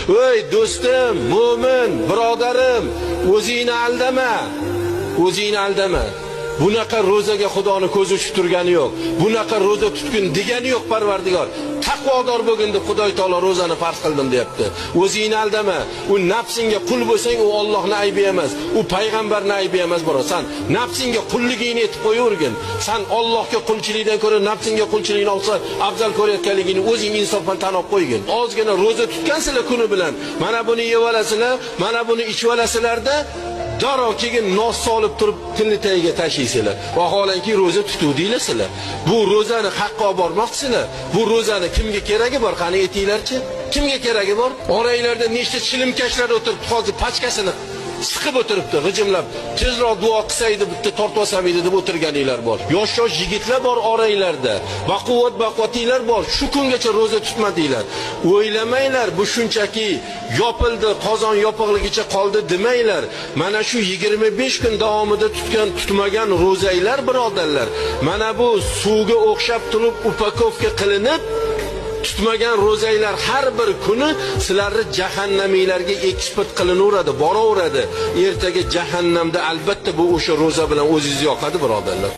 Ey do'stim, mu'min, birodarim, o'zingni aldama. O'zingni aldama. Bunaqa ro'zaga Xudoning ko'zi uchib turgani yo'q. Bunaqa ro'za tutgin degani yo'q Parvardigor. Taqvodor bo'lgin deb Xudoy taolo ro'zani farz qildim deyapti. O'zingni aldama. U nafsingga qul bo'lsang, u Allohning aybi emas, u payg'ambarning aybi emas birosan. Nafsingga qulligingni etib qo'yavergin. Sen Allohga qulchilikdan ko'ra nafsingga qulchilikni olsa afzal ko'rayotganligini o'zing insofdan tan olib qo'ygin. Ozgina ro'za tutgansizlar kuni bilan. Mana buni yeb olasizlar, mana buni ichib olasizlarda darrov keyin nos solib turib tilni tagiga tashlaysizlar. Vaholanki ro'za tutuvdinglar. Bu ro'zani haqqa olib bormoqchisizlar. Bu ro'zani kimga keragi bor? Qani aytinglarchi? Kimga keragi bor? Oranglarda nechta chilimkashlar o'tiribdi, hozir pachkasini siqib o'tiribdi, g'ijimlab. Tezroq duo qilsaydi, bitta tortib olsam edi deb o'tirganinglar bor. Yosh yigitlar bor oranglarda. Baquvvat-baquvvatinglar bor. Shu kungacha ro'za tutmadinglar. O'ylamanglar, bu shunchaki yopildi, qozon yopiqligicha qoldi demanglar. Mana shu 25 kun davomida tutmagan ro'zaylar birodarlar. Mana bu suvga o'xshab turib upakovka qilinib tutmagan ro'zaylar har bir kuni sizlarni jahannamiylarga eksport qilinaveradi, boraveradi. Ertaga jahannamda albatta bu o'sha ro'za bilan o'zingiz yoqadi birodarlar.